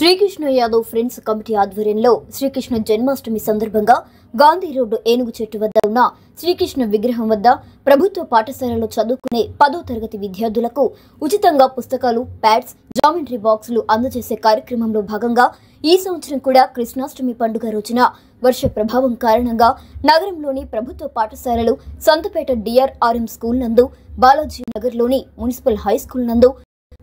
Srikrishna Yadav friends committee ఆధ్వర్యంలో శ్రీకృష్ణ జన్మాష్టమి సందర్భంగా Gandhi road ఏనుగు చెట్టు వద్ద ఉన్న శ్రీకృష్ణ విగ్రహం వద్ద ప్రభుత్వ పాఠశాలలో చదువుకునే 10వ తరగతి విద్యార్థులకు ఉచితంగా పుస్తకాలు, ప్యాడ్స్, జామెంట్రీ బాక్సులు అందజేసే కార్యక్రమంలో భాగంగా ఈ సంవత్సరం కూడా కృష్ణాష్టమి పండుగ రోజున వర్ష ప్రభావం కారణంగా నగరంలోని ప్రభుత్వ పాఠశాలలు సంతపేట డిఆర్ఆర్ఎం స్కూల్ నందు, బాలాజీ నగర్లోని మున్సిపల్ హై స్కూల్ నందు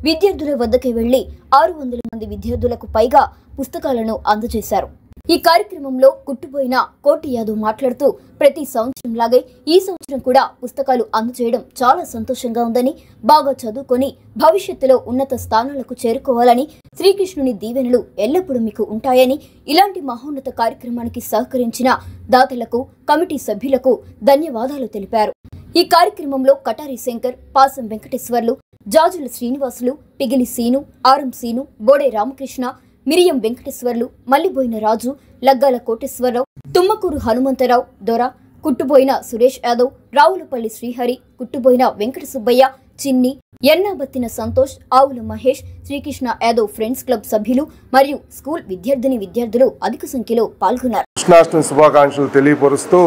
విద్యార్థుల వద్దకు వెళ్లి 600 మంది విద్యార్థులకు పైగా పుస్తకాలను అందజేశారు. ఈ కార్యక్రమంలో కుట్టుబోయిన కోటి యాదవ్ మాట్లాడుతూ ప్రతి సంవత్సరం లాగే ఈ సంవత్సరం కూడా పుస్తకాలు అందజేయడం చాలా సంతోషంగా ఉందని, బాగా చదువుకొని భవిష్యత్తులో ఉన్నత స్థానాలకు చేరుకోవాలని, శ్రీకృష్ణుని దీవెనలు ఎల్లప్పుడూ మీకు ఉంటాయని, ఇలాంటి మహోన్నత కార్యక్రమానికి సహకరించిన దాతలకు, కమిటీ సభ్యులకు ధన్యవాదాలు తెలిపారు. ఈ కార్యక్రమంలో కటారి శంకర్, పాసం వెంకటేశ్వర్లు, జాజుల శ్రీనివాసులు, పిగిలి సీను, ఆరం సీను, బోడే రామకృష్ణ, మిరియం వెంకటేశ్వర్లు, మల్లిబోయిన రాజు, లగ్గాల కోటేశ్వరరావు, తుమ్మకూరు హనుమంతరావు, దొర, కుట్టుబోయిన సురేష్ యాదవ్, రావులపల్లి శ్రీహరి, కుట్టుబోయిన వెంకట సుబ్బయ్య, చిన్ని, ఎన్నాబత్తిన సంతోష్, ఆవుల మహేష్, శ్రీకృష్ణ యాదవ్ ఫ్రెండ్స్ క్లబ్ సభ్యులు మరియు స్కూల్ విద్యార్థులు అధిక సంఖ్యలో పాల్గొన్నారు. కృష్ణాష్టమి శుభాకాంక్షలు తెలియపరుస్తూ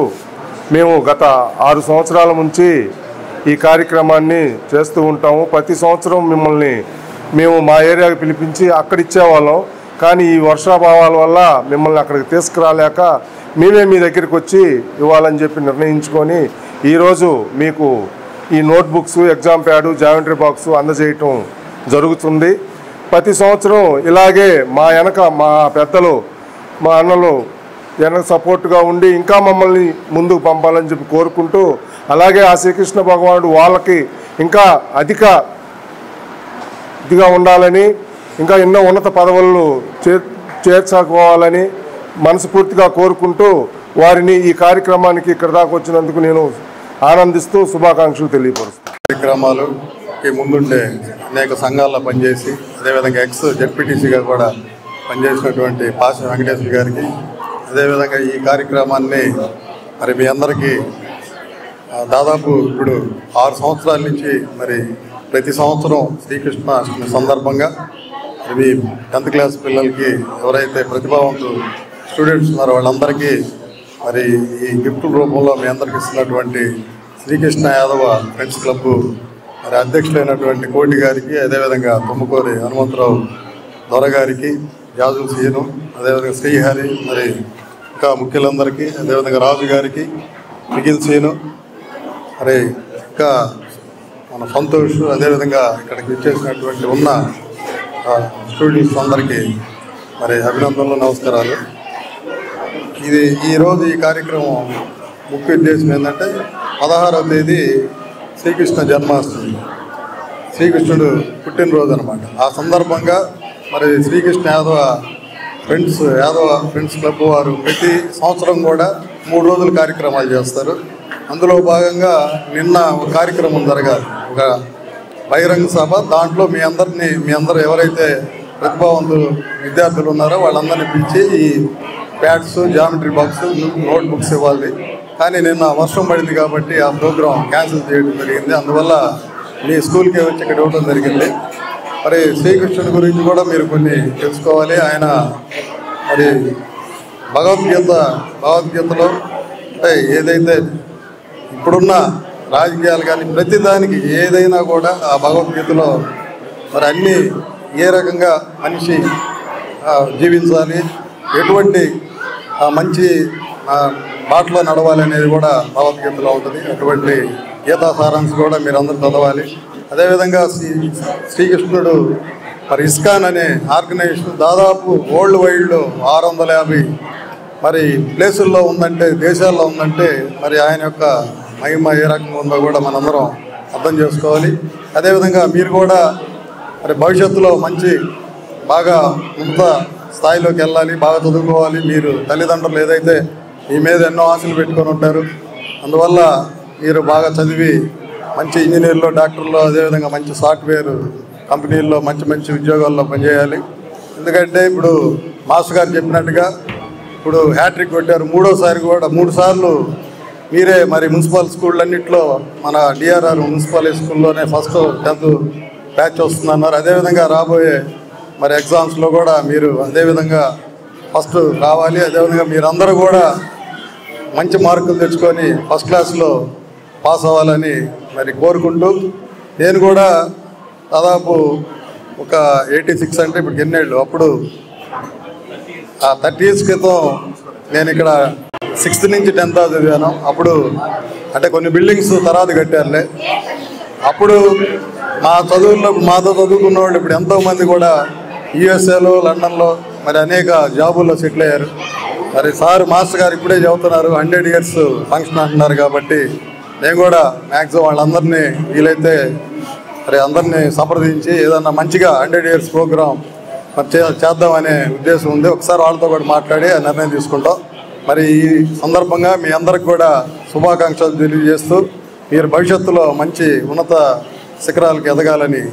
మేము గత 6 సంవత్సరాల నుంచి ఈ కార్యక్రమాన్ని చేస్తూ ఉంటాము. ప్రతి సంవత్సరం మిమ్మల్ని మేము మా ఏరియాకి పిలిపించి అక్కడ ఇచ్చేవాళ్ళం. కానీ ఈ వర్షాభావాల వల్ల మిమ్మల్ని అక్కడికి తీసుకురాలేక మేమే మీ దగ్గరికి వచ్చి ఇవ్వాలని చెప్పి నిర్ణయించుకొని ఈరోజు మీకు ఈ notebooks, exam pad, geometry box అందజేయటం జరుగుతుంది. ప్రతి సంవత్సరం ఇలాగే మా వెనక మా పెద్దలు, మా అన్నలు వెనక సపోర్ట్గా ఉండి ఇంకా మమ్మల్ని ముందుకు పంపాలని చెప్పి కోరుకుంటూ, అలాగే ఆ శ్రీకృష్ణ భగవానుడు వాళ్ళకి ఇంకా అధిక ఇదిగా ఉండాలని, ఇంకా ఎన్నో ఉన్నత పదవులను చేర్చుకోవాలని మనస్ఫూర్తిగా కోరుకుంటూ వారిని ఈ కార్యక్రమానికి ఇక్కడ దాకా వచ్చినందుకు నేను ఆనందిస్తూ శుభాకాంక్షలు తెలియపరుస్తాను. కార్యక్రమాలకి ముందుండే అనేక సంఘాల్లో పనిచేసి అదేవిధంగా ఎక్స్ జెడ్పీటీసీగా కూడా పనిచేసినటువంటి పాసం వెంకటేశ్వర గారికి, అదేవిధంగా ఈ కార్యక్రమాన్ని మరి మీ అందరికీ దాదాపు ఇప్పుడు 6 సంవత్సరాల నుంచి మరి ప్రతి సంవత్సరం శ్రీకృష్ణాష్టమి సందర్భంగా మీ 10th క్లాస్ పిల్లలకి ఎవరైతే ప్రతిభావంతులు స్టూడెంట్స్ ఉన్నారో వాళ్ళందరికీ మరి ఈ గిఫ్ట్ రూపంలో మీ అందరికి ఇస్తున్నటువంటి శ్రీకృష్ణ యాదవ ఫ్రెండ్స్ క్లబ్ మరి అధ్యక్షులైనటువంటి కోటి గారికి, అదేవిధంగా తుమ్మకూరి హనుమంతరావు దొర గారికి, జాజుల సీను, అదేవిధంగా శ్రీహరి, మరి ఇంకా ముఖ్యులందరికీ, అదేవిధంగా రాజు గారికి, మిగిల్ సీను, మరి ఇంకా మన సంతోష్, అదేవిధంగా ఇక్కడికి వచ్చేసినటువంటి ఉన్న స్టూడెంట్స్ అందరికీ మరి అభినందనలు, నమస్కారాలు. ఈరోజు ఈ కార్యక్రమం ముఖ్య ఉద్దేశం ఏంటంటే 16వ తేదీ శ్రీకృష్ణ జన్మాష్టమి, శ్రీకృష్ణుడు పుట్టినరోజు అనమాట. ఆ సందర్భంగా మరి శ్రీకృష్ణ యాదవ ఫ్రెండ్స్ క్లబ్ వారు ప్రతి సంవత్సరం కూడా 3 రోజుల కార్యక్రమాలు చేస్తారు. అందులో భాగంగా నిన్న ఒక కార్యక్రమం జరగాలి, ఒక బహిరంగ సభ. దాంట్లో మీ అందరూ ఎవరైతే ప్రతిభావంతులు విద్యార్థులు ఉన్నారో వాళ్ళందరినీ పిలిచి ఈ ప్యాడ్స్, జామెట్రీ బాక్స్, నోట్బుక్స్ ఇవ్వాలి. కానీ నిన్న వర్షం పడింది కాబట్టి ఆ ప్రోగ్రాం క్యాన్సిల్ చేయడం జరిగింది. అందువల్ల మీ స్కూల్కే వచ్చి ఇక్కడ ఇవ్వడం జరిగింది. మరి శ్రీకృష్ణుడి గురించి కూడా మీరు కొన్ని తెలుసుకోవాలి. ఆయన మరి భగవద్గీతలో అంటే ఏదైతే ఇప్పుడున్న రాజకీయాలు కానీ ప్రతిదానికి ఏదైనా కూడా ఆ భగవద్గీతలో మరి అన్నీ ఏ రకంగా మనిషి జీవించాలి, ఎటువంటి మంచి బాటలో నడవాలి అనేది కూడా భగవద్గీతలో ఉంటుంది. అటువంటి గీతా సారాంశం కూడా మీరు అందరూ చదవాలి. అదేవిధంగా శ్రీకృష్ణుడు మరి ఇస్కాన్ అనే ఆర్గనైజేషన్ దాదాపు వరల్డ్ వైడ్లో 650 మరి ప్లేసుల్లో ఉందంటే, దేశాల్లో ఉందంటే మరి ఆయన యొక్క మహిమ ఏ రకంగా ఉందో కూడా మనందరం అర్థం చేసుకోవాలి. అదేవిధంగా మీరు కూడా మరి భవిష్యత్తులో బాగా ఉన్నత స్థాయిలోకి వెళ్ళాలి, బాగా చదువుకోవాలి. మీరు తల్లిదండ్రులు ఏదైతే మీ మీద ఎన్నో ఆశలు పెట్టుకొని ఉంటారు, అందువల్ల మీరు బాగా చదివి మంచి ఇంజనీర్లు, డాక్టర్లు, అదేవిధంగా మంచి సాఫ్ట్వేర్ కంపెనీల్లో మంచి ఉద్యోగాల్లో పనిచేయాలి. ఎందుకంటే ఇప్పుడు మాస్టర్ గారు చెప్పినట్టుగా ఇప్పుడు హ్యాట్రిక్ కొట్టారు, 3వ కూడా 3 సార్లు మీరే మరి మున్సిపల్ స్కూళ్ళన్నింటిలో మన డిఆర్ఆర్ మున్సిపల్ స్కూల్లోనే ఫస్ట్ 10th బ్యాచ్ వస్తుందన్నారు. అదేవిధంగా రాబోయే మరి ఎగ్జామ్స్లో కూడా మీరు అదేవిధంగా ఫస్ట్ రావాలి. అదేవిధంగా మీరందరూ కూడా మంచి మార్కులు తెచ్చుకొని ఫస్ట్ క్లాస్లో పాస్ అవ్వాలని మరి కోరుకుంటూ, నేను కూడా దాదాపు ఒక 86 అంటే ఇప్పుడు ఎన్నేళ్ళు, అప్పుడు 30 years క్రితం నేను ఇక్కడ 6th నుంచి 10th చదివాను. అప్పుడు అంటే కొన్ని బిల్డింగ్స్ తర్వాత కట్టారులే. అప్పుడు మా చదువుల్లో మాతో చదువుకున్న వాళ్ళు ఇప్పుడు ఎంతోమంది కూడా యూఎస్ఏలో, లండన్లో మరి అనేక జాబుల్లో సెటిల్ అయ్యారు. మరి మాస్టర్ గారు ఇప్పుడే చెబుతున్నారు 100 years ఫంక్షన్ అంటున్నారు. కాబట్టి నేను కూడా మ్యాక్సిమం వాళ్ళందరినీ వీలైతే మరి అందరినీ సంప్రదించి ఏదన్నా మంచిగా 100 years ప్రోగ్రాం మరి చేద్దామనే ఉద్దేశం ఉంది. ఒకసారి వాళ్ళతో కూడా మాట్లాడి ఆ నిర్ణయం తీసుకుంటాం. మరి ఈ సందర్భంగా మీ అందరికి కూడా శుభాకాంక్షలు తెలియజేస్తూ మీరు భవిష్యత్తులో మంచి ఉన్నత శిఖరాలకు ఎదగాలని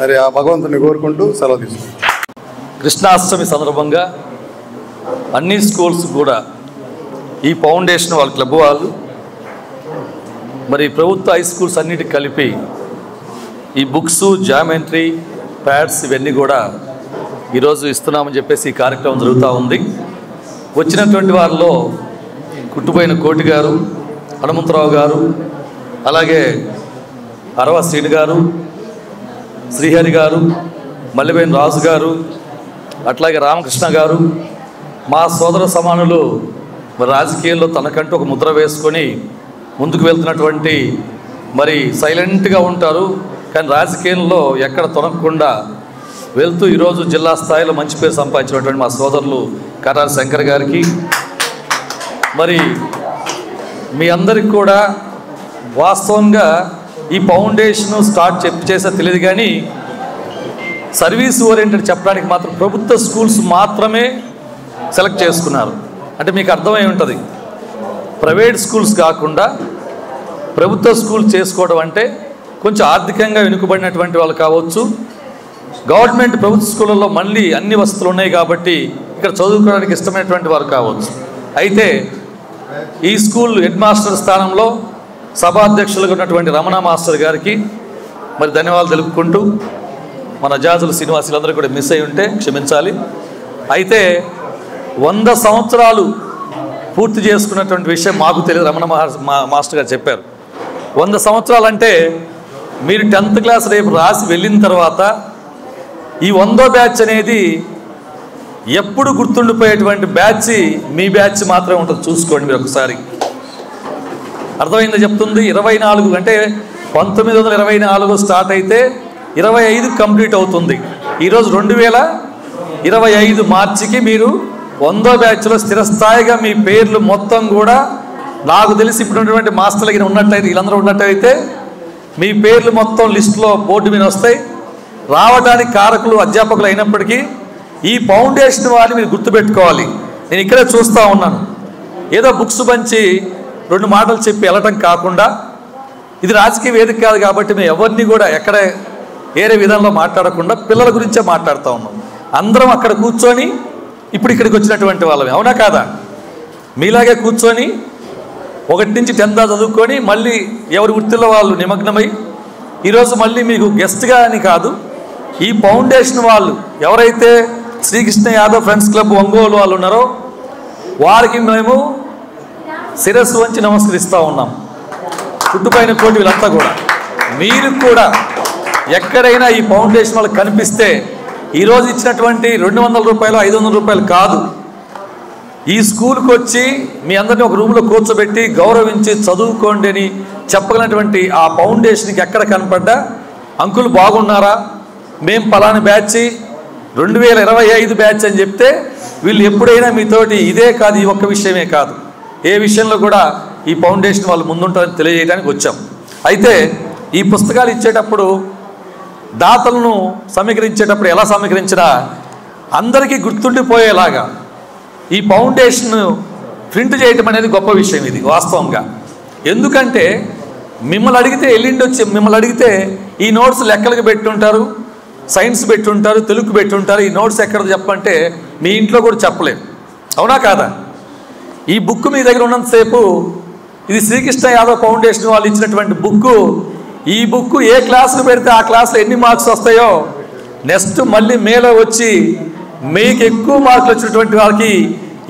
మరి ఆ భగవంతుని కోరుకుంటూ సెలవు తీసుకుంటాం. కృష్ణాష్టమి సందర్భంగా అన్ని స్కూల్స్ కూడా ఈ ఫౌండేషన్ వాళ్ళ క్లబ్ వాళ్ళు మరి ప్రభుత్వ హై స్కూల్స్ అన్నిటికి కలిపి ఈ బుక్స్, జామెంట్రీ, ప్యాడ్స్ ఇవన్నీ కూడా ఈరోజు ఇస్తున్నామని చెప్పేసి ఈ కార్యక్రమం జరుగుతూ ఉంది. వచ్చినటువంటి వారిలో కుట్టుపోయిన కోటి గారు, హనుమంతరావు గారు, అలాగే అరవ శ్రీని గారు, శ్రీహరి గారు, మల్లివేణి రాజు గారు, అట్లాగే రామకృష్ణ గారు, మా సోదర సమానులు మరి రాజకీయాల్లో తనకంటూ ఒక ముద్ర వేసుకొని ముందుకు వెళ్తున్నటువంటి మరి సైలెంట్గా ఉంటారు, కానీ రాజకీయంలో ఎక్కడ తొనకుండా వెళ్తూ ఈరోజు జిల్లా స్థాయిలో మంచి పేరు సంపాదించినటువంటి మా సోదరులు కటారి శంకర్ గారికి, మరి మీ అందరికి కూడా వాస్తవంగా ఈ ఫౌండేషన్ స్టార్ట్ చేసే తెలియదు, కానీ సర్వీస్ ఓరియంటెడ్ చెప్పడానికి మాత్రం ప్రభుత్వ స్కూల్స్ మాత్రమే సెలెక్ట్ చేసుకున్నారు. అంటే మీకు అర్థమై ఉంటుంది, ప్రైవేట్ స్కూల్స్ కాకుండా ప్రభుత్వ స్కూల్స్ చేసుకోవడం అంటే కొంచెం ఆర్థికంగా వెనుకబడినటువంటి వాళ్ళు కావచ్చు, గవర్నమెంట్ ప్రభుత్వ స్కూళ్ళల్లో మళ్ళీ అన్ని వసతులు ఉన్నాయి కాబట్టి ఇక్కడ చదువుకోవడానికి ఇష్టమైనటువంటి వారు కావచ్చు. అయితే ఈ స్కూల్ హెడ్ మాస్టర్ స్థానంలో సభాధ్యక్షులుగా ఉన్నటువంటి రమణ మాస్టర్ గారికి మరి ధన్యవాదాలు తెలుపుకుంటూ, మన జాజుల శ్రీనివాసులందరూ కూడా మిస్ అయి ఉంటే క్షమించాలి. అయితే 100 సంవత్సరాలు పూర్తి చేసుకున్నటువంటి విషయం మాకు తెలియదు, రమణ మాస్టర్ గారు చెప్పారు. 100 సంవత్సరాలు అంటే మీరు 10th క్లాస్ రేపు రాసి వెళ్ళిన తర్వాత ఈ 100వ బ్యాచ్ అనేది ఎప్పుడు గుర్తుండిపోయేటువంటి బ్యాచ్ మీ బ్యాచ్ మాత్రమే ఉంటుంది. చూసుకోండి మీరు ఒకసారి. అర్థమైందో చెప్తుంది. 24 అంటే 1924 స్టార్ట్ అయితే 25 కంప్లీట్ అవుతుంది. ఈరోజు 2025 మార్చికి మీరు 100వ బ్యాచ్లో స్థిరస్థాయిగా మీ పేర్లు మొత్తం కూడా, నాకు తెలిసి ఇప్పుడు ఉన్నటువంటి మాస్టర్లకి ఉన్నట్టయితే, వీళ్ళందరూ ఉన్నట్టయితే మీ పేర్లు మొత్తం లిస్టులో బోర్డు మీద వస్తాయి. రావడానికి కారకులు అధ్యాపకులు అయినప్పటికీ ఈ ఫౌండేషన్ వారిని మీరు గుర్తుపెట్టుకోవాలి. నేను ఇక్కడే చూస్తూ ఉన్నాను, ఏదో బుక్స్ పంచి 2 మాటలు చెప్పి వెళ్ళటం కాకుండా, ఇది రాజకీయ వేదిక కాదు కాబట్టి మేము ఎవరిని కూడా ఎక్కడ వేరే విధంలో మాట్లాడకుండా పిల్లల గురించే మాట్లాడుతూ ఉన్నాం. అందరం అక్కడ కూర్చొని ఇప్పుడు ఇక్కడికి వచ్చినటువంటి వాళ్ళమే, అవునా కాదా? మీలాగే కూర్చొని 1 నుంచి 10 చదువుకొని మళ్ళీ ఎవరి వృత్తిలో వాళ్ళు నిమగ్నమై ఈరోజు మళ్ళీ మీకు గెస్ట్గా అని కాదు, ఈ ఫౌండేషన్ వాళ్ళు ఎవరైతే శ్రీకృష్ణ యాదవ్ ఫ్రెండ్స్ క్లబ్ ఒంగోలు వాళ్ళు ఉన్నారో వారికి మేము శిరస్సు వంచి నమస్కరిస్తూ ఉన్నాం. చుట్టుపైన కోటి వీళ్ళంతా కూడా, మీరు కూడా ఎక్కడైనా ఈ ఫౌండేషన్ వాళ్ళకి కనిపిస్తే ఈరోజు ఇచ్చినటువంటి 200 రూపాయలు 500 రూపాయలు కాదు, ఈ స్కూల్కి వచ్చి మీ అందరినీ ఒక రూమ్లో కూర్చోబెట్టి గౌరవించి చదువుకోండి అని చెప్పగలిగినటువంటి ఆ ఫౌండేషన్కి ఎక్కడ కనపడ్డా, అంకుల్ బాగున్నారా, మేము పలానా బ్యాచ్ 2025 బ్యాచ్ అని చెప్తే వీళ్ళు ఎప్పుడైనా మీతోటి ఇదే కాదు, ఈ ఒక్క విషయమే కాదు, ఏ విషయంలో కూడా ఈ ఫౌండేషన్ వాళ్ళు ముందుంటారని తెలియజేయడానికి వచ్చాం. అయితే ఈ పుస్తకాలు ఇచ్చేటప్పుడు దాతలను సమీకరించేటప్పుడు ఎలా సమీకరించినా అందరికీ గుర్తుండిపోయేలాగా ఈ ఫౌండేషన్ ప్రింట్ చేయటం అనేది గొప్ప విషయం ఇది వాస్తవంగా. ఎందుకంటే మిమ్మల్ని అడిగితే మిమ్మల్ని అడిగితే ఈ నోట్స్ లెక్కలకు పెట్టుంటారు, సైన్స్ పెట్టుంటారు, తెలుగు పెట్టుంటారు, ఈ నోట్స్ ఎక్కడ చెప్పంటే మీ ఇంట్లో కూడా చెప్పలేరు, అవునా కాదా? ఈ బుక్ మీ దగ్గర ఉన్నంతసేపు ఇది శ్రీకృష్ణ యాదవ్ ఫౌండేషన్ వాళ్ళు ఇచ్చినటువంటి బుక్. ఈ బుక్ ఏ క్లాసుకు పెడితే ఆ క్లాసులో ఎన్ని మార్క్స్ వస్తాయో నెక్స్ట్ మళ్ళీ మేలో వచ్చి మీకు ఎక్కువ మార్కులు వచ్చినటువంటి వాళ్ళకి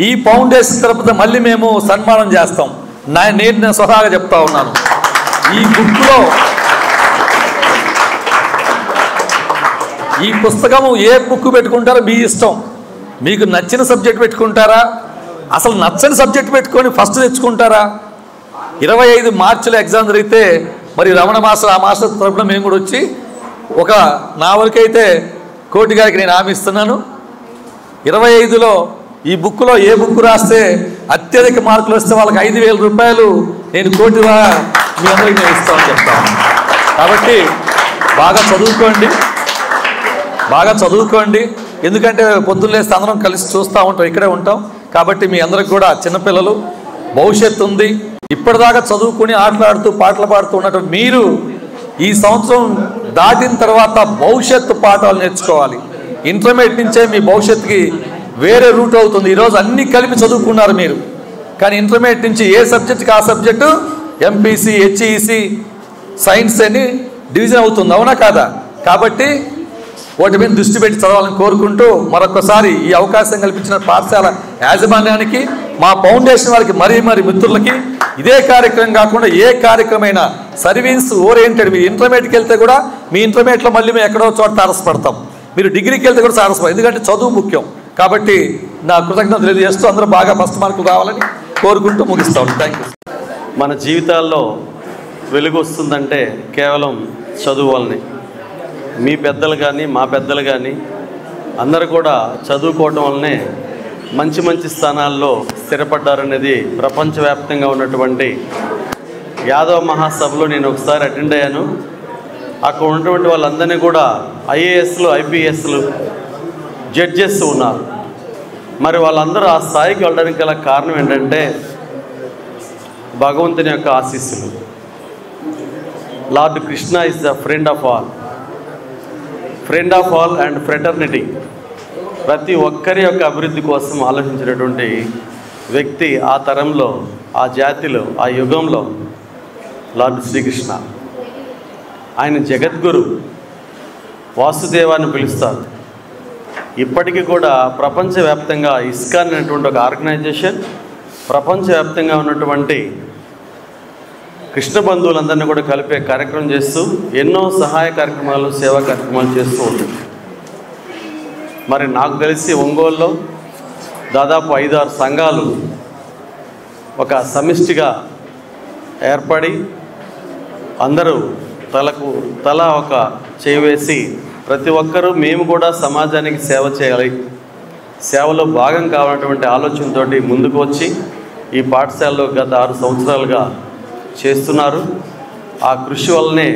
ఈ ఫౌండేషన్ తరపున మళ్ళీ మేము సన్మానం చేస్తాం. నేను స్వతహాగా చెప్తా ఉన్నాను. ఈ బుక్లో ఈ పుస్తకము ఏ బుక్ పెట్టుకుంటారో మీ ఇష్టం. మీకు నచ్చిన సబ్జెక్ట్ పెట్టుకుంటారా, అసలు నచ్చని సబ్జెక్ట్ పెట్టుకొని ఫస్ట్ తెచ్చుకుంటారా? 25 మార్చిలో ఎగ్జామ్ జరిగితే మరి రమణ మాస్టర్ ఆ మాస్టర్ తరపున మేము కూడా వచ్చి నా వరకైతే కోటి గారికి నేను హామీ ఇస్తున్నాను. 25లో ఈ బుక్లో ఏ బుక్ రాస్తే అత్యధిక మార్కులు వస్తే వాళ్ళకి 5,000 రూపాయలు నేను కోటి మీ అందరికీ నేను ఇస్తామని చెప్తాను. కాబట్టి బాగా చదువుకోండి. ఎందుకంటే పొద్దున్న లేస్తే అందరం కలిసి చూస్తూ ఉంటాం, ఇక్కడే ఉంటాం. కాబట్టి మీ అందరికి కూడా చిన్నపిల్లలు భవిష్యత్తు ఉంది. ఇప్పటిదాకా చదువుకుని ఆటలాడుతూ పాటలు పాడుతూ ఉన్నటువంటి మీరు ఈ సంవత్సరం దాటిన తర్వాత భవిష్యత్తు పాఠాలు నేర్చుకోవాలి. ఇంటర్మీడియట్ నుంచే మీ భవిష్యత్తుకి వేరే రూట్ అవుతుంది. ఈరోజు అన్నీ కలిపి చదువుకున్నారు మీరు, కానీ ఇంటర్మీడియట్ నుంచి ఏ సబ్జెక్టుకి ఆ సబ్జెక్టు ఎంపీసీ, హెచ్ఈసి, సైన్స్ అని డివిజన్ అవుతుంది, అవునా కాదా? కాబట్టి వాటి మీద దృష్టి పెట్టి చదవాలని కోరుకుంటూ మరొకసారి ఈ అవకాశం కల్పించిన పాఠశాల యాజమాన్యానికి, మా ఫౌండేషన్ వారికి, మరీ మిత్రులకి ఇదే కార్యక్రమం కాకుండా ఏ కార్యక్రమమైనా సర్వీస్ ఓరియంటెడ్. మీరు ఇంటర్మీడియట్కి వెళ్తే కూడా మీ ఇంటర్మీడియట్లో మళ్ళీ మేము ఎక్కడో చోట తారసపడతాం. మీరు డిగ్రీకి వెళ్తే కూడా తారసపడతాం, ఎందుకంటే చదువు ముఖ్యం. కాబట్టి నా కృతజ్ఞత తెలియజేస్తూ అందరూ బాగా ఫస్ట్ మార్కులు రావాలని కోరుకుంటూ ముగిస్తాం. Thank you. మన జీవితాల్లో వెలుగు వస్తుందంటే కేవలం చదువు వల్లనే. మీ పెద్దలు కానీ మా పెద్దలు కానీ అందరూ కూడా చదువుకోవటం వల్లనే మంచి స్థానాల్లో స్థిరపడ్డారనేది ప్రపంచవ్యాప్తంగా ఉన్నటువంటి యాదవ మహాసభలో నేను ఒకసారి అటెండ్ అయ్యాను. అక్కడ ఉన్నటువంటి వాళ్ళందరినీ కూడా ఐఏఎస్లు, ఐపీఎస్లు, జడ్జెస్ ఉన్నారు. మరి వాళ్ళందరూ ఆ స్థాయికి వెళ్ళడానికి గల కారణం ఏంటంటే భగవంతుని యొక్క ఆశీస్సులు. Lord Krishna is the friend of all and fraternity. ప్రతి ఒక్కరి యొక్క అభివృద్ధి కోసం ఆలోచించినటువంటి వ్యక్తి ఆ తరంలో, ఆ జాతిలో, ఆ యుగంలో లార్డ్ శ్రీకృష్ణ. ఆయన జగద్గురు, వాసుదేవాన్ని పిలుస్తారు. ఇప్పటికీ కూడా ప్రపంచవ్యాప్తంగా ఇస్కాన్ అనేటువంటి ఒక ఆర్గనైజేషన్ ప్రపంచవ్యాప్తంగా ఉన్నటువంటి కృష్ణ బంధువులందరినీ కూడా కలిపే కార్యక్రమం చేస్తూ ఎన్నో సహాయ కార్యక్రమాలు, సేవా కార్యక్రమాలు చేస్తూ ఉంటుంది. మరి నాకు తెలిసి ఒంగోలులో దాదాపు 5-6 సంఘాలు ఒక సమిష్టిగా ఏర్పడి అందరూ తల ఒక చేయి వేసి ప్రతి ఒక్కరూ మేము కూడా సమాజానికి సేవ చేయాలి, సేవలో భాగం కావాలన్నటువంటి ఆలోచనతో ముందుకు వచ్చి ఈ పాఠశాలలో గత 6 సంవత్సరాలుగా చేస్తున్నారు. ఆ కృషి వల్లనే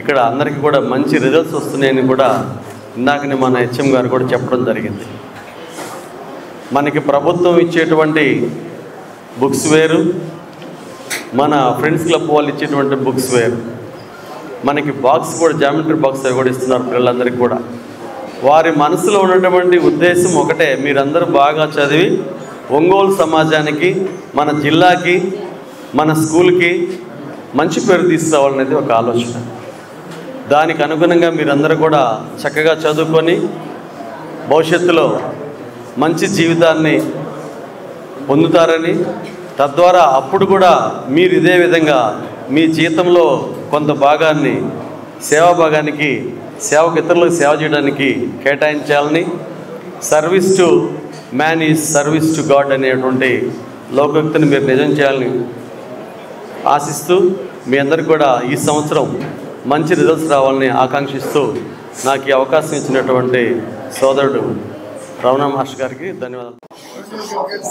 ఇక్కడ అందరికీ కూడా మంచి రిజల్ట్స్ వస్తున్నాయని కూడా ఇందాకనే మన హెచ్ఎం గారు కూడా చెప్పడం జరిగింది. మనకి ప్రభుత్వం ఇచ్చేటువంటి బుక్స్ వేరు, మన ఫ్రెండ్స్ క్లబ్ వాళ్ళు ఇచ్చేటువంటి బుక్స్ వేరు. మనకి బాక్స్ కూడా జామెట్రీ బాక్స్ అవి కూడా ఇస్తున్నారు పిల్లలందరికీ కూడా. వారి మనసులో ఉన్నటువంటి ఉద్దేశం ఒకటే, మీరందరూ బాగా చదివి ఒంగోలు సమాజానికి, మన జిల్లాకి, మన స్కూల్కి మంచి పేరు తీసుకురావాలనేది ఒక ఆలోచన. దానికి అనుగుణంగా మీరందరూ కూడా చక్కగా చదువుకొని భవిష్యత్తులో మంచి జీవితాన్ని పొందుతారని, తద్వారా అప్పుడు కూడా మీరు ఇదే విధంగా మీ జీవితంలో కొంత భాగాన్ని సేవా భాగానికి, సేవకు ఇతరులకు సేవ చేయడానికి కేటాయించాలని, service to man is service to God అనేటువంటి లోకోక్తిని మీరు నిజం చేయాలని ఆశిస్తూ మీ అందరికీ కూడా ఈ సంవత్సరం మంచి రిజల్ట్స్ రావాలని ఆకాంక్షిస్తూ నాకు ఈ అవకాశం ఇచ్చినటువంటి సోదరుడు రమణ మాస్టర్ గారికి ధన్యవాదాలు.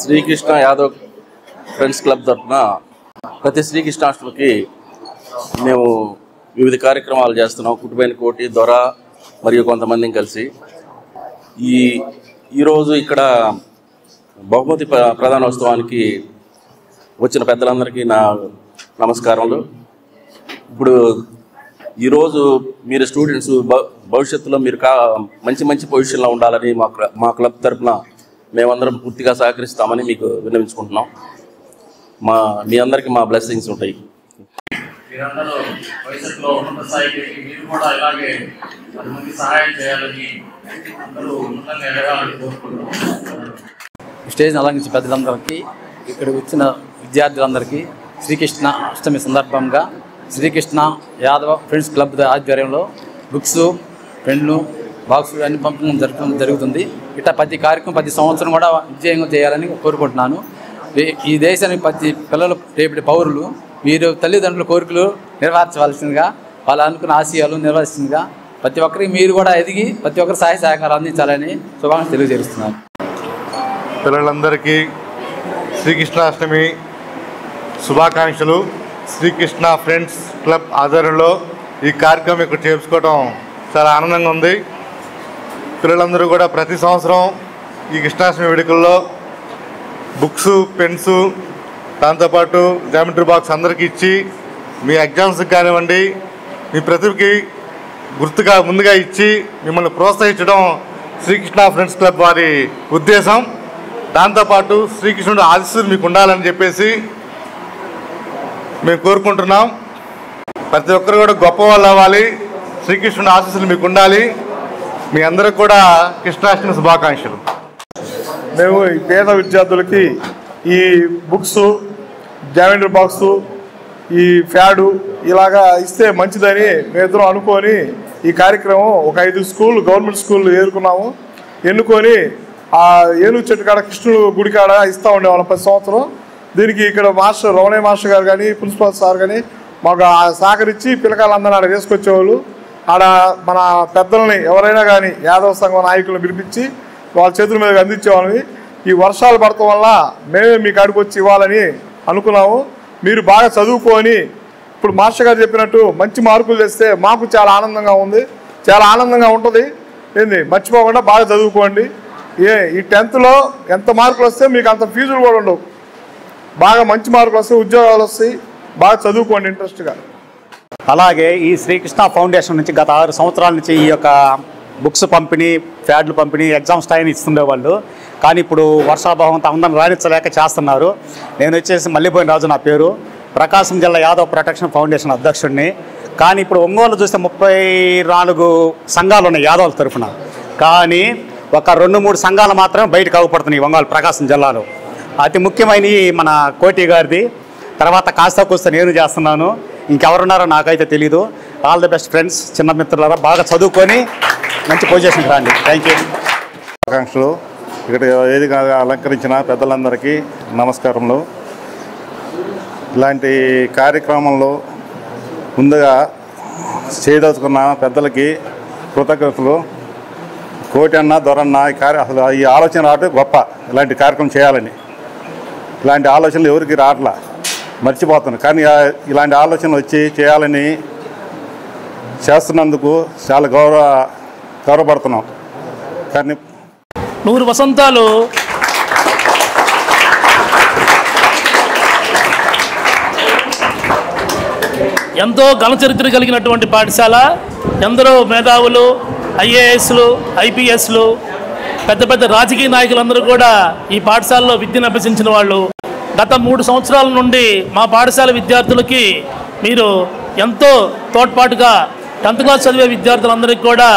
శ్రీకృష్ణ యాదవ్ ఫ్రెండ్స్ క్లబ్ తరఫున ప్రతి శ్రీకృష్ణాష్టమికి మేము వివిధ కార్యక్రమాలు చేస్తున్నాం. కుటుంబైన కోటి, దొర మరియు కొంతమందిని కలిసి ఈరోజు ఇక్కడ బహుమతి ప్రదానోత్సవానికి వచ్చిన పెద్దలందరికీ నా నమస్కారములు. ఇప్పుడు ఈరోజు మీరు స్టూడెంట్స్ భవిష్యత్తులో మీరు మంచి పొజిషన్లో ఉండాలని మా క్లబ్ తరఫున మేమందరం పూర్తిగా సహకరిస్తామని మీకు విన్నవించుకుంటున్నాం. మీ అందరికీ మా బ్లెస్సింగ్స్ ఉంటాయి. మీరందరూ భవిష్యత్తులో ఉన్నత స్థాయికి మీరు కూడా ఇలాగే 10 మంది సహాయం చేయాలని అందరూ ఉన్నతంగా ఎదగాలని కోరుకుంటున్నాం. స్టేజ్ని అలంకరించిన పెద్దలందరికీ, ఇక్కడికి వచ్చిన విద్యార్థులందరికీ శ్రీకృష్ణ అష్టమి సందర్భంగా శ్రీకృష్ణ యాదవ ఫ్రెండ్స్ క్లబ్ ఆధ్వర్యంలో బుక్స్, పెన్ను, బాక్స్ అన్ని పంపడం జరుగుతుంది. ఇట్లా ప్రతి కార్యక్రమం ప్రతి సంవత్సరం కూడా విజయంగా చేయాలని కోరుకుంటున్నాను. ఈ దేశానికి ప్రతి పిల్లలు రేపటి పౌరులు మీరు తల్లిదండ్రుల కోరికలు నెరవేర్చవలసిందిగా, వాళ్ళ అనుకున్న ఆశయాలు నెరవేర్చిందిగా ప్రతి ఒక్కరికి మీరు కూడా ఎదిగి ప్రతి ఒక్కరు సహాయ సహకారం అందించాలని శుభాకాంక్షలు తెలియజేస్తున్నాను. పిల్లలందరికీ శ్రీకృష్ణాష్టమి శుభాకాంక్షలు. శ్రీకృష్ణ ఫ్రెండ్స్ క్లబ్ ఆధ్వర్యంలో ఈ కార్యక్రమం ఇక్కడ చేసుకోవడం చాలా ఆనందంగా ఉంది. పిల్లలందరూ కూడా ప్రతి సంవత్సరం ఈ కృష్ణాష్టమి వేడుకల్లో బుక్స్, పెన్స్, దాంతోపాటు జామెట్రీ బాక్స్ అందరికీ ఇచ్చి మీ ఎగ్జామ్స్కి కానివ్వండి, మీ ప్రతిభకి గుర్తుగా ముందుగా ఇచ్చి మిమ్మల్ని ప్రోత్సహించడం శ్రీకృష్ణ ఫ్రెండ్స్ క్లబ్ వారి ఉద్దేశం. దాంతోపాటు శ్రీకృష్ణుడు ఆశీస్సులు మీకు ఉండాలని చెప్పేసి మేము కోరుకుంటున్నాం. ప్రతి ఒక్కరు కూడా గొప్ప వాళ్ళు అవ్వాలి, శ్రీకృష్ణుడి ఆశీస్సులు మీకు ఉండాలి. మీ అందరికి కూడా కృష్ణాష్టమి శుభాకాంక్షలు. మేము ఈ పేద విద్యార్థులకి ఈ బుక్స్, జామెట్రీ బాక్సు, ఈ ఫ్యాడు ఇలాగా ఇస్తే మంచిదని మేమిద్దరం అనుకొని ఈ కార్యక్రమం ఒక 5 స్కూళ్ళు, గవర్నమెంట్ స్కూళ్ళు ఎన్నుకొని ఆ ఏనుగు చెట్టు కాడ కృష్ణుడు గుడి కాడ ఇస్తూ ఉండేవాళ్ళం ప్రతి సంవత్సరం. దీనికి ఇక్కడ మాస్టర్ రమణయ్య మాస్టర్ గారు కానీ, ప్రిన్సిపాల్ సార్ కానీ మాకు సహకరించి పిల్లకాయలందరినీ ఆడ వేసుకొచ్చేవాళ్ళు. ఆడ మన పెద్దలని ఎవరైనా కానీ యాదవ సంఘం నాయకులను పిలిపించి వాళ్ళ చేతుల మీద అందించేవాళ్ళని. ఈ వర్షాలు పడటం వల్ల మేమే మీ కాడికి వచ్చి ఇవ్వాలని అనుకున్నాము. మీరు బాగా చదువుకొని ఇప్పుడు మాస్టర్ గారు చెప్పినట్టు మంచి మార్కులు తెస్తే మాకు చాలా ఆనందంగా ఉంది, చాలా ఆనందంగా ఉంటుంది. ఏంది మర్చిపోకుండా బాగా చదువుకోండి. ఈ 10th ఎంత మార్కులు వస్తే మీకు అంత ఫీజులు కూడా ఉండవు. బాగా మంచి మార్కులు వస్తాయి, ఉద్యోగాలు వస్తాయి. బాగా చదువుకోండి ఇంట్రెస్ట్గా. అలాగే ఈ శ్రీకృష్ణ ఫౌండేషన్ నుంచి గత 6 సంవత్సరాల నుంచి ఈ యొక్క బుక్స్ పంపిణీ, ఫ్యాడ్లు పంపిణీ, ఎగ్జామ్స్ టైం ఇస్తుండేవాళ్ళు. కానీ ఇప్పుడు వర్షాభావంతో అందరం రాణించలేక చేస్తున్నారు. నేను వచ్చేసి మల్లిపోయిన రాజు నా పేరు, ప్రకాశం జిల్లా యాదవ్ ప్రొటెక్షన్ ఫౌండేషన్ అధ్యక్షుడిని. కానీ ఇప్పుడు ఒంగోలు చూస్తే 34 సంఘాలు ఉన్నాయి యాదవుల తరఫున. కానీ ఒక 2-3 సంఘాలు మాత్రమే బయటకు అవ్వబడుతున్నాయి ఒంగోలు ప్రకాశం జిల్లాలో. అతి ముఖ్యమైనవి మన కోటి గారిది, తర్వాత కాస్త కూస్తా నేను చేస్తున్నాను. ఇంకెవరున్నారో నాకైతే తెలీదు. ఆల్ ది బెస్ట్ ఫ్రెండ్స్, చిన్న మిత్రులారా, బాగా చదువుకొని మంచి పొజిషన్కి రండి. Thank you. ఆకాంక్షలు. ఇక్కడ వేదిక అలంకరించిన పెద్దలందరికీ నమస్కారములు. ఇలాంటి కార్యక్రమంలో ముందుగా చేయదలుచుకున్న పెద్దలకి కృతజ్ఞతలు. కోటి అన్న, దొరన్న అసలు ఈ ఆలోచన రావడం గొప్ప. ఇలాంటి కార్యక్రమం చేయాలని ఇలాంటి ఆలోచనలు ఎవరికి రావట్లా, మర్చిపోతున్నాను. కానీ ఇలాంటి ఆలోచనలు వచ్చి చేయాలని చేస్తున్నందుకు చాలా గౌరవపడుతున్నాం. కానీ 100 వసంతాలు ఎంతో ఘనచరిత్ర కలిగినటువంటి పాఠశాల. ఎందరో మేధావులు, ఐఏఎస్లు, ఐపీఎస్లు, పెద్ద పెద్ద రాజకీయ నాయకులందరూ కూడా ఈ పాఠశాలలో విద్యను అభ్యసించిన వాళ్ళు. గత 3 సంవత్సరాల నుండి మా పాఠశాల విద్యార్థులకి మీరు ఎంతో తోడ్పాటుగా 10th క్లాస్ చదివే విద్యార్థులందరికీ కూడా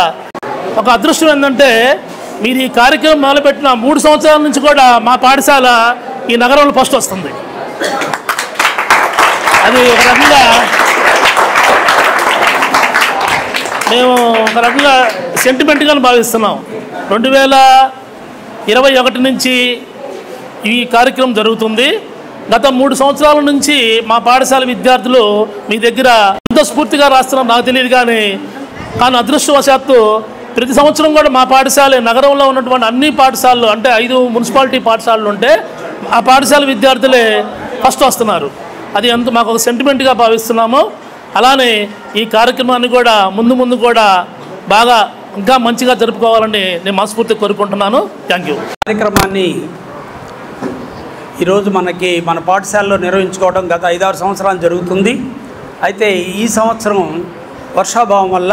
ఒక అదృష్టం ఏంటంటే, మీరు ఈ కార్యక్రమం మొదలుపెట్టిన 3 సంవత్సరాల నుంచి కూడా మా పాఠశాల ఈ నగరంలో ఫస్ట్ వస్తుంది. అది ఒక రకంగా మేము ఒక రకంగా సెంటిమెంట్గా భావిస్తున్నాం. 2021 నుంచి ఈ కార్యక్రమం జరుగుతుంది. గత 3 సంవత్సరాల నుంచి మా పాఠశాల విద్యార్థులు మీ దగ్గర ఎంత స్ఫూర్తిగా రాస్తున్నారో నాకు తెలియదు. కానీ అదృష్టవశాత్తు ప్రతి సంవత్సరం కూడా మా పాఠశాల నగరంలో ఉన్నటువంటి అన్ని పాఠశాలలు, అంటే 5 మున్సిపాలిటీ పాఠశాలలు ఉంటే ఆ పాఠశాల విద్యార్థులే ఫస్ట్ వస్తున్నారు. అది ఎంత మాకు ఒక సెంటిమెంట్గా భావిస్తున్నాము. అలానే ఈ కార్యక్రమాన్ని కూడా ముందు కూడా బాగా ఇంకా మంచిగా జరుపుకోవాలని నేను మనస్ఫూర్తిగా కోరుకుంటున్నాను. Thank you. కార్యక్రమాన్ని ఈరోజు మన పాఠశాలలో నిర్వహించుకోవడం గత 5-6 సంవత్సరాలు జరుగుతుంది. అయితే ఈ సంవత్సరం వర్షాభావం వల్ల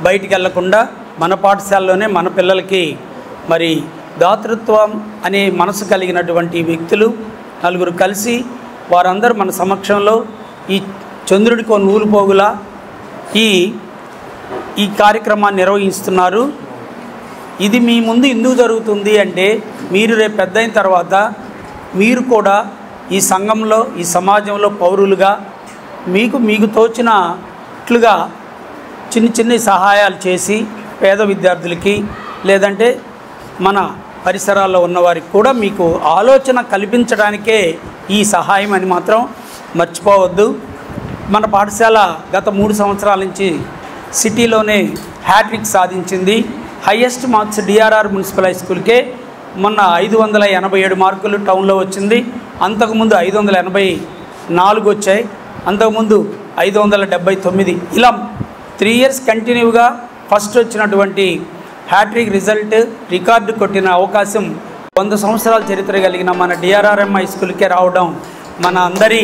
బయటికి వెళ్లకుండా మన పాఠశాలలోనే మన పిల్లలకి మరి దాతృత్వం అనే మనసు కలిగినటువంటి వ్యక్తులు 4 కలిసి వారందరూ మన సమక్షంలో ఈ చంద్రుడికి నూలు పోగులా ఈ కార్యక్రమాన్ని నిర్వహిస్తున్నారు. ఇది మీ ముందు ఎందుకు జరుగుతుంది అంటే మీరు రేపు పెద్ద అయిన తర్వాత మీరు కూడా ఈ సంఘంలో ఈ సమాజంలో పౌరులుగా మీకు తోచినట్లుగా చిన్న సహాయాలు చేసి పేద విద్యార్థులకి లేదంటే మన పరిసరాల్లో ఉన్నవారికి కూడా మీకు ఆలోచన కల్పించడానికే ఈ సహాయం అని మాత్రం మర్చిపోవద్దు. మన పాఠశాల గత 3 సంవత్సరాల నుంచి సిటీలోనే హ్యాట్రిక్ సాధించింది. Highest marks DRR municipal high స్కూల్కే మొన్న 587 మార్కులు టౌన్లో వచ్చింది. అంతకుముందు 584 వచ్చాయి, అంతకుముందు 579. ఇలా 3 ఇయర్స్ కంటిన్యూగా ఫస్ట్ వచ్చినటువంటి హ్యాట్రిక్ రిజల్ట్ రికార్డు కొట్టిన అవకాశం 100 సంవత్సరాల చరిత్ర కలిగిన మన డిఆర్ఆర్ఎం హై స్కూల్కే రావడం మన అందరి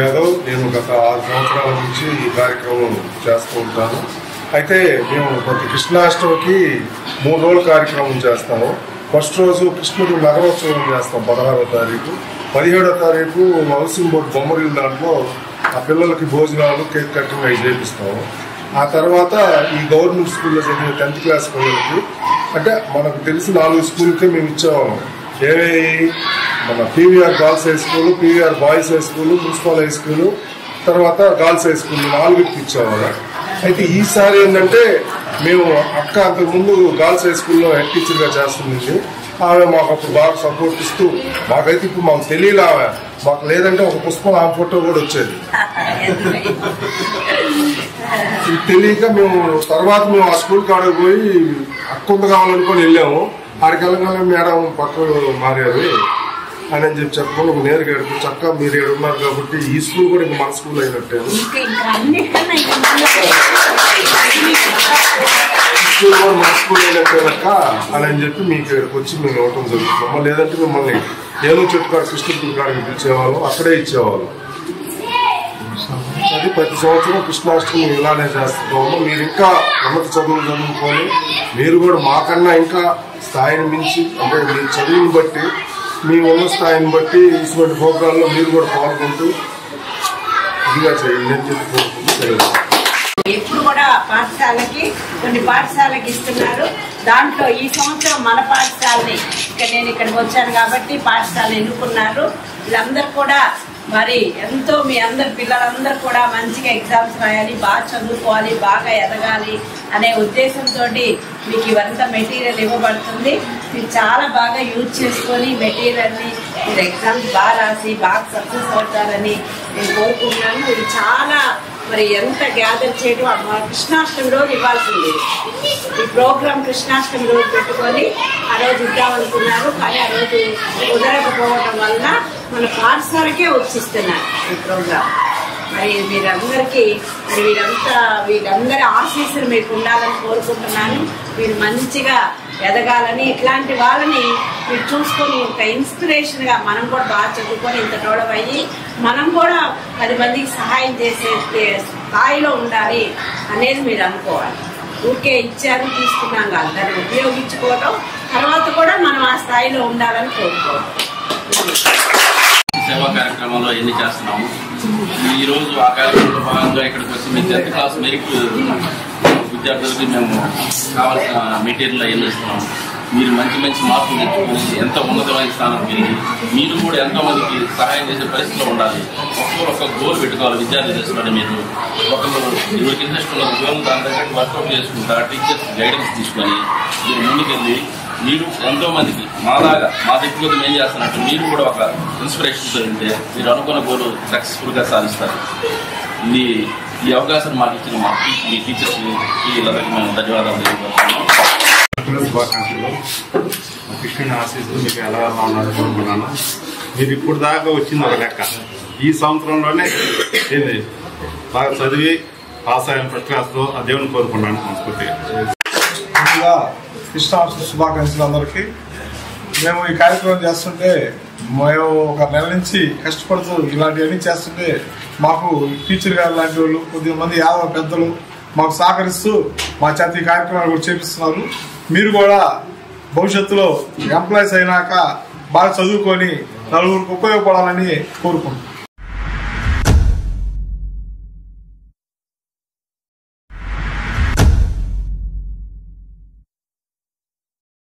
యాదవ్. నేను గత 6 సంవత్సరాల నుంచి ఈ కార్యక్రమం చేస్తూ ఉంటాను. అయితే మేము ప్రతి కృష్ణాష్టమికి 3 రోజుల కార్యక్రమం చేస్తాము. ఫస్ట్ రోజు కృష్ణుడు నగరోత్సవం చేస్తాం 16వ తారీఖు. 17వ తారీఖు హౌసింగ్ బోర్డు బొమ్మరిల్లు దాంట్లో ఆ పిల్లలకి భోజనాలు, కేక్ కటింగ్ అవి చేపిస్తాము. ఆ తర్వాత ఈ గవర్నమెంట్ స్కూల్లో చదివిన 10th క్లాస్ పిల్లలకి, అంటే మనకు తెలిసి 4 స్కూల్కే మేము ఇచ్చేవాళ్ళం. మన PVR girls high school, PVR boys high school, municipal high school, తర్వాత గర్ల్స్ హై స్కూల్ 4కి ఇచ్చేవాళ్ళం. అయితే ఈసారి ఏంటంటే మేము అక్క అంతకుముందు గర్ల్స్ హై స్కూల్లో హెడ్ టీచర్గా చేస్తుంది. ఆమె మాకు అప్పుడు బాగా సపోర్ట్ ఇస్తూ, మాకైతే ఇప్పుడు మాకు తెలియలే ఆమె, మాకు లేదంటే ఒక పుష్పం ఆమె ఫోటో కూడా వచ్చేది. తెలియక మేము తర్వాత ఆ స్కూల్ కాడకు పోయి అక్కంత కావాలనుకొని వెళ్ళాము. ఆడికి వెళ్ళగానే మేడం పక్కన మారారు అని చెప్పుకొని ఒక నేరుగా ఏడుపు చక్క మీరు ఏడున్నారు కాబట్టి ఈ స్కూల్ కూడా ఇంకా మన స్కూల్ అయినట్టే, స్కూల్ కూడా మన స్కూల్ అయినట్టేనక్క అని చెప్పి మీకు ఇక్కడికి వచ్చి మేము ఇవ్వటం జరుగుతున్నాము. లేదంటే మిమ్మల్ని ఏదో చెట్టుకాడ కృష్ణుడి కాడికి పిలిచేవాళ్ళం, అక్కడే ఇచ్చేవాళ్ళం. అది ప్రతి సంవత్సరం కృష్ణాష్టమి ఇలానే చేస్తున్నాము. మీరు ఇంకా ఉన్నత చదువులు చదువుకొని మీరు కూడా మాకన్నా ఇంకా స్థాయిని మించి, అంటే మీ చదువుని బట్టి, మీ ఉన్న స్థాయిని బట్టి ఇటువంటి ప్రోగ్రాంలో మీరు కూడా పాల్గొంటూ ఇదిగా చేయండి అని చెప్పి కోరుకుంటూ ఎప్పుడు కూడా పాఠశాలకి కొన్ని పాఠశాలకి ఇస్తున్నారు. దాంట్లో ఈ సంవత్సరం మన పాఠశాలని నేను ఇక్కడికి వచ్చాను కాబట్టి పాఠశాల ఎన్నుకున్నారు. వీళ్ళందరూ కూడా మరి ఎంతో మీ అందరు పిల్లలందరూ కూడా మంచిగా ఎగ్జామ్స్ రాయాలి, బాగా చదువుకోవాలి, బాగా ఎదగాలి అనే ఉద్దేశంతో మీకు ఇవంతా మెటీరియల్ ఇవ్వబడుతుంది. మీరు చాలా బాగా యూజ్ చేసుకొని మెటీరియల్ని మీరు ఎగ్జామ్స్ బాగా రాసి బాగా సక్సెస్ అవుతారని నేను కోరుకుంటున్నాను. మీరు చాలా మరి ఎంత గ్యాదర్ చేయడం కృష్ణాష్టమి రోజు ఇవ్వాల్సింది. ఈ ప్రోగ్రామ్ కృష్ణాష్టమి రోజు పెట్టుకొని ఆ రోజు ఇద్దామనుకున్నారు, కానీ ఆ రోజు కుదరకపోవడం వల్ల మన పాఠశాలకే వచ్చిస్తున్నారు ఈ ప్రోగ్రామ్. మరి మీరందరికీ మరి వీళ్ళందరి ఆశీస్సులు మీకు ఉండాలని కోరుకుంటున్నాను. మీరు మంచిగా ఎదగాలని, ఇట్లాంటి వాళ్ళని మీరు చూసుకొని ఒక ఇన్స్పిరేషన్గా మనం కూడా బాగా చదువుకొని ఇంత తోడవయ్యి మనం కూడా 10 మందికి సహాయం చేసే స్థాయిలో ఉండాలి అనేది మీరు అనుకోవాలి. ఊరికే ఇచ్చారు తీసుకున్నాం కాదు, దాన్ని ఉపయోగించుకోవడం, తర్వాత కూడా మనం ఆ స్థాయిలో ఉండాలని కోరుకోవాలి. సేవా కార్యక్రమంలో ఎన్ని చేస్తున్నాము. ఈరోజు ఆ కార్యక్రమంలో భాగంగా ఇక్కడికి వచ్చి మేము 10th క్లాస్ మెరిట్ విద్యార్థులకి మేము కావాల్సిన మెటీరియల్ అవన్నీ ఇస్తున్నాము. మీరు మంచి మంచి మార్కులు తెచ్చుకొని ఎంతో ఉన్నతమైన స్థానానికి వెళ్ళి మీరు కూడా ఎంతో మందికి సహాయం చేసే పరిస్థితిలో ఉండాలి. ఒక్కొక్క గోల్ పెట్టుకోవాలి. విద్యార్థులు చేసుకొని మీరు ఒకళ్ళు ఎవరికి ఇంట్రెస్ట్ ఉన్న ఉద్యోగం దాని దగ్గర వర్కౌట్ చేసుకుంటా టీచర్స్ గైడెన్స్ తీసుకొని మీరు ముందుకెళ్ళి మీరు ఎంతో మందికి మాలాగా మా వ్యక్తిగతం ఏం చేస్తున్నట్టు మీరు కూడా ఒక ఇన్స్పిరేషన్తో ఉంటే మీరు అనుకున్న గోల్ సక్సెస్ఫుల్గా సాధిస్తారు. ఈ అవకాశం మాకు ఇచ్చిన మీ టీచర్స్కి వీళ్ళందరికీ మేము ధన్యవాదాలు తెలియజేస్తున్నాము. శుభాకాంక్షలు. కృష్ణుని ఆశీస్సులు మీకు ఎలా ఉన్నారో కోరుకున్నాను. మీరు ఇప్పుడు దాకా వచ్చింది ఒక లెక్క. ఈ సంవత్సరంలోనే ఏంది బాగా చదివి పాస్ అయిన ఫస్ట్ క్లాస్లో ఆ దేవుని కోరుకున్నాను మనస్ఫూర్తిగా. ముందుగా కృష్ణాష్టమి శుభాకాంక్షలు అందరికీ. మేము ఈ కార్యక్రమం చేస్తుంటే మేము ఒక నెల నుంచి కష్టపడుతూ ఇలాంటివన్నీ చేస్తుంటే మాకు టీచర్ గారు లాంటి వాళ్ళు, కొద్దిమంది యాదవ పెద్దలు మాకు సహకరిస్తూ మా చేత ఈ కార్యక్రమాలు కూడా చేపిస్తున్నారు. మీరు కూడా భవిష్యత్తులో ఎంప్లాయీస్ అయినాక బాగా చదువుకొని నలుగురికి ఉపయోగపడాలని కోరుకుంటున్నాను.